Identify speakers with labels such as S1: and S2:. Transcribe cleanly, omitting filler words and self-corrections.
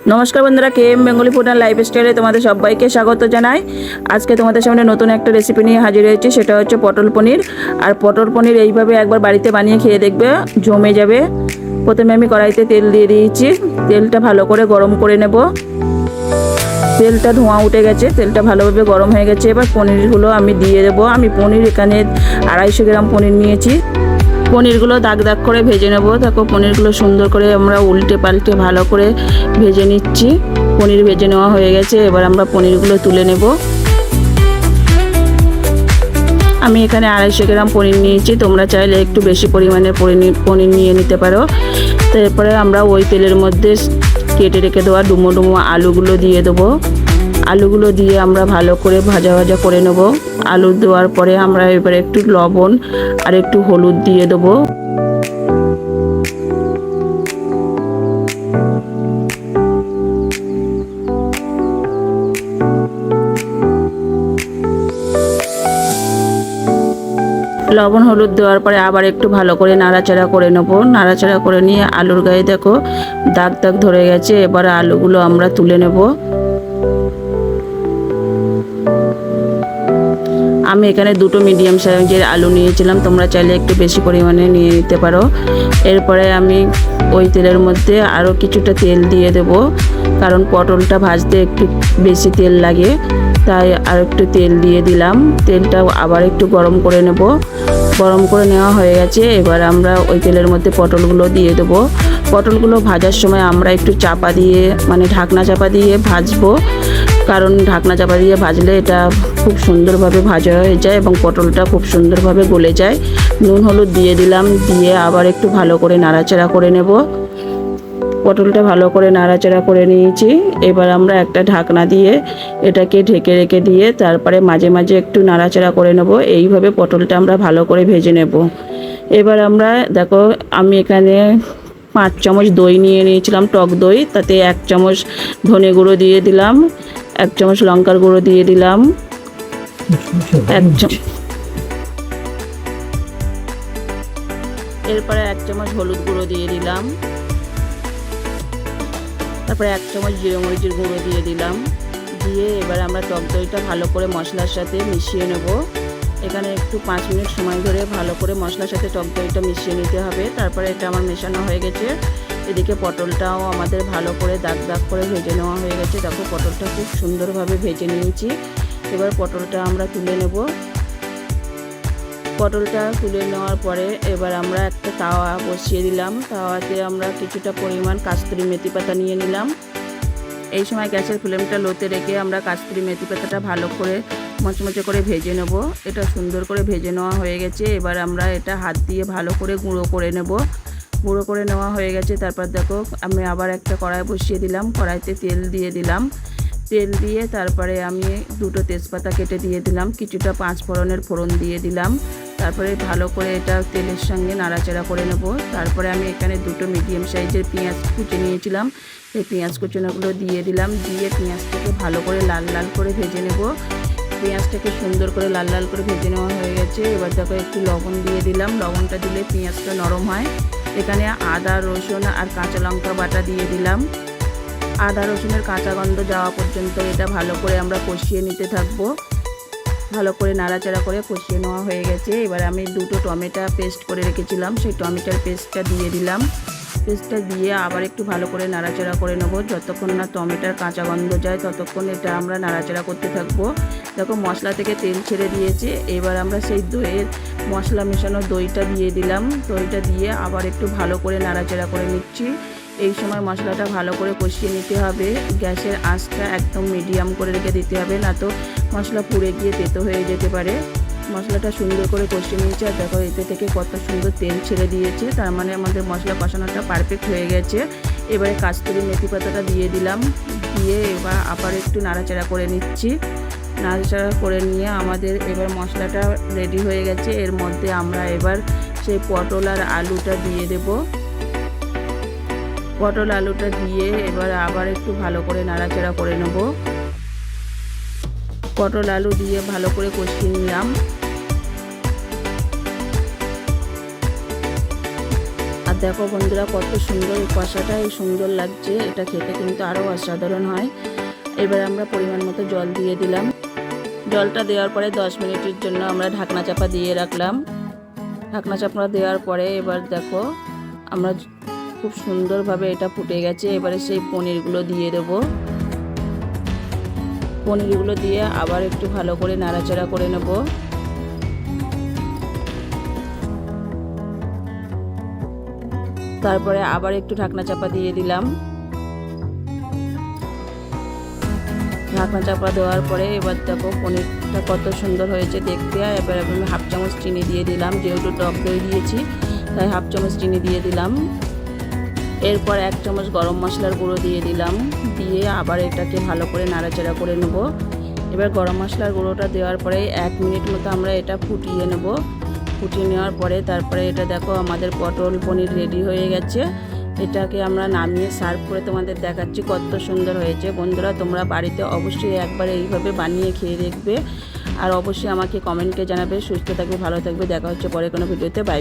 S1: নমস্কার বন্ধুরা, KM Bengali food and লাইফস্টাইলে তোমাদের সবাইকে স্বাগত জানাই। আজকে তোমাদের সামনে নতুন একটা রেসিপি নিয়ে হাজির হয়েছি, সেটা হচ্ছে পটল পনির। আর পটল পনির এইভাবে একবার বাড়িতে বানিয়ে খেয়ে দেখবে, জমে যাবে। প্রথমে আমি কড়াইতে তেল দিয়ে দিয়েছি, তেলটা ভালো করে গরম করে নেব। তেলটা ধোঁয়া উঠে গেছে, তেলটা ভালোভাবে গরম হয়ে গেছে। এবার পনিরগুলো আমি দিয়ে দেবো। আমি পনির এখানে 250 গ্রাম পনির নিয়েছি। পনিরগুলো দাগ দাগ করে ভেজে নেব। দেখো পনিরগুলো সুন্দর করে আমরা উল্টে পাল্টে ভালো করে ভেজে নিচ্ছি। পনির ভেজে নেওয়া হয়ে গেছে, এবার আমরা পনিরগুলো তুলে নেব। আমি এখানে 250 গ্রাম পনির নিয়েছি, তোমরা চাইলে একটু বেশি পরিমাণে পনির নিয়ে নিতে পারো। তারপরে আমরা ওই তেলের মধ্যে কেটে রেখে দেওয়া ডুমো ডুমো আলুগুলো দিয়ে দেবো। আলুগুলো দিয়ে আমরা ভালো করে ভাজা ভাজা করে নেব। আলু দেওয়ার পরে আমরা এবারে একটু লবণ আর একটু হলুদ দিয়ে দেবো। লবণ হলুদ দেওয়ার পরে আবার একটু ভালো করে নাড়াচাড়া করে নেব। নাড়াচাড়া করে নিয়ে আলুর গায়ে দেখো দাগ দাগ ধরে গেছে। এবার আলুগুলো আমরা তুলে নেব। আমি এখানে 2টো মিডিয়াম সাইজের আলু নিয়েছিলাম, তোমরা চাইলে একটু বেশি পরিমাণে নিয়ে নিতে পারো। এরপরে আমি ওই তেলের মধ্যে আরও কিছুটা তেল দিয়ে দেব, কারণ পটলটা ভাজতে একটু বেশি তেল লাগে, তাই আর একটু তেল দিয়ে দিলাম। তেলটা আবার একটু গরম করে নেব। গরম করে নেওয়া হয়ে গেছে, এবার আমরা ওই তেলের মধ্যে পটলগুলো দিয়ে দেবো। পটলগুলো ভাজার সময় আমরা একটু চাপা দিয়ে, মানে ঢাকনা চাপা দিয়ে ভাজবো, কারণ ঢাকনা চাপা দিয়ে ভাজলে এটা খুব সুন্দরভাবে ভাজা হয়ে যায় এবং পটলটা খুব সুন্দরভাবে গলে যায়। নুন হলুদ দিয়ে দিলাম, দিয়ে আবার একটু ভালো করে নাড়াচাড়া করে নেব। পটলটা ভালো করে নাড়াচাড়া করে নিয়েছি। এবার আমরা একটা ঢাকনা দিয়ে এটাকে ঢেকে রেখে দিয়ে তারপরে মাঝে মাঝে একটু নাড়াচাড়া করে নেব। এইভাবে পটলটা আমরা ভালো করে ভেজে নেব। এবার আমরা দেখো, আমি এখানে 5 চামচ দই নিয়ে নিয়েছিলাম, টক দই। তাতে 1 চামচ ধনে গুঁড়ো দিয়ে দিলাম, 1 চামচ লঙ্কার গুঁড়ো দিয়ে দিলাম, এরপরে 1 চামচ হলুদ গুঁড়ো দিয়ে দিলাম, তারপরে 1 চামচ জিরে মরিচের গুঁড়ো দিয়ে দিলাম। দিয়ে এবার আমরা টক দইটা ভালো করে মশলার সাথে মিশিয়ে নেব। এখানে একটু 5 মিনিট সময় ধরে ভালো করে মশলার সাথে টক দইটা মিশিয়ে নিতে হবে। তারপরে এটা আমার মেশানো হয়ে গেছে। এদিকে পটলটাও আমাদের ভালো করে দাগ দাগ করে ভেজে নেওয়া হয়ে গেছে। দেখো পটলটা খুব সুন্দরভাবে ভেজে নিয়েছি। এবার পটলটা আমরা তুলে নেব। পটলটা তুলে নেওয়ার পরে এবার আমরা একটা তাওয়া বসিয়ে দিলাম। তাওয়াতে আমরা কিছুটা পরিমাণ কাস্তুরি মেথি পাতা নিয়ে নিলাম। এই সময় গ্যাসের ফ্লেমটা লোতে রেখে আমরা কাস্তুরি মেথি পাতাটা ভালো করে মচমচে করে ভেজে নেব। এটা সুন্দর করে ভেজে নেওয়া হয়ে গেছে। এবার আমরা এটা হাত দিয়ে ভালো করে গুঁড়ো করে নেব। গুঁড়ো করে নেওয়া হয়ে গেছে। তারপর দেখো আমি আবার একটা কড়াই বসিয়ে দিলাম। কড়াইতে তেল দিয়ে দিলাম। তেল দিয়ে তারপরে আমি 2টো তেজপাতা কেটে দিয়ে দিলাম, কিছুটা 5 ফোড়নের ফোড়ন দিয়ে দিলাম। তারপরে ভালো করে এটা তেলের সঙ্গে নাড়াচাড়া করে নেব। তারপরে আমি এখানে 2টো মিডিয়াম সাইজের পেঁয়াজ কুচি নিয়েছিলাম, এই পেঁয়াজ কুচোনাগুলো দিয়ে দিলাম। দিয়ে পেঁয়াজটাকে ভালো করে লাল লাল করে ভেজে নেব। পেঁয়াজটাকে সুন্দর করে লাল লাল করে ভেজে নেওয়া হয়ে গেছে। এবার দেখো একটু লবণ দিয়ে দিলাম। লবণটা দিলে পেঁয়াজটা নরম হয়। এখানে আদা রসুন আর কাঁচা লঙ্কা বাটা দিয়ে দিলাম। আদা রসুনের কাঁচা গন্ধ যাওয়া পর্যন্ত এটা ভালো করে আমরা কষিয়ে নিতে থাকবো। ভালো করে নাড়াচাড়া করে কষিয়ে নেওয়া হয়ে গেছে। এবার আমি 2টো টমেটো পেস্ট করে রেখেছিলাম, সেই টমেটোর পেস্টটা দিয়ে দিলাম। পেস্টটা দিয়ে আবার একটু ভালো করে নাড়াচাড়া করে নেব। যতক্ষণ না টমেটোর কাঁচা গন্ধ যায় ততক্ষণ এটা আমরা নাড়াচাড়া করতে থাকবো। দেখো মশলা থেকে তেল ছেড়ে দিয়েছে। এবার আমরা সেই দইয়ের মশলা মেশানো দইটা দিয়ে দিলাম। দইটা দিয়ে আবার একটু ভালো করে নাড়াচাড়া করে নিচ্ছি। এই সময় মশলাটা ভালো করে কষিয়ে নিতে হবে। গ্যাসের আঁচটা একদম মিডিয়াম করে রেখে দিতে হবে, না তো মশলা পুড়ে গিয়ে তেতো হয়ে যেতে পারে। মশলাটা সুন্দর করে কষিয়ে নিয়েছে। আর দেখো এতে থেকে কত সুন্দর তেল ছেড়ে দিয়েছে, তার মানে আমাদের মশলা কষানোটা পারফেক্ট হয়ে গেছে। এবারে কাস্তুরি মেথি পাতাটা দিয়ে দিলাম। দিয়ে এবার আবার একটু নাড়াচাড়া করে নিচ্ছি। নাড়াচাড়া করে নিয়ে আমাদের এবার মশলাটা রেডি হয়ে গেছে। এর মধ্যে আমরা এবার সেই পটল আর আলুটা দিয়ে দেব। পটল আলুটা দিয়ে এবার আবার একটু ভালো করে নাড়াচাড়া করে নেব। পটল আলু দিয়ে ভালো করে কষিয়ে নিলাম। আর দেখো বন্ধুরা কত সুন্দর কষাটাই সুন্দর লাগছে, এটা খেতে কিন্তু আরও অসাধারণ হয়। এবার আমরা পরিমাণ মতো জল দিয়ে দিলাম। জলটা দেওয়ার পরে 10 মিনিটের জন্য আমরা ঢাকনা চাপা দিয়ে রাখলাম। ঢাকনা চাপা দেওয়ার পরে এবার দেখো আমরা খুব সুন্দরভাবে এটা ফুটে গেছে। এবারে সেই পনিরগুলো দিয়ে দেবো। পনিরগুলো দিয়ে আবার একটু ভালো করে নাড়াচাড়া করে নেব। তারপরে আবার একটু ঢাকনা চাপা দিয়ে দিলাম। ঢাকনা চাপা দেওয়ার পরে এবার দেখো পনিরটা কত সুন্দর হয়েছে দেখতে। আর এবার আমি হাফ চামচ চিনি দিয়ে দিলাম, যেহেতু টক দই দিয়েছি তাই হাফ চামচ চিনি দিয়ে দিলাম। এরপর 1 চামচ গরম মশলার গুঁড়ো দিয়ে দিলাম, দিয়ে আবার এটাকে ভালো করে নাড়াচাড়া করে নেব। এবার গরম মশলার গুঁড়োটা দেওয়ার পরে 1 মিনিট মতো আমরা এটা ফুটিয়ে নেব। ফুটিয়ে নেওয়ার পরে তারপরে এটা দেখো আমাদের পটল পনির রেডি হয়ে গেছে। এটাকে আমরা নামিয়ে সার্ভ করে তোমাদের দেখাচ্ছি কত সুন্দর হয়েছে। বন্ধুরা তোমরা বাড়িতে অবশ্যই একবার এইভাবে বানিয়ে খেয়ে দেখবে, আর অবশ্যই আমাকে কমেন্টে জানাবে। সুস্থ থাকবে, ভালো থাকবে, দেখা হচ্ছে পরে কোনো ভিডিওতে। বাই।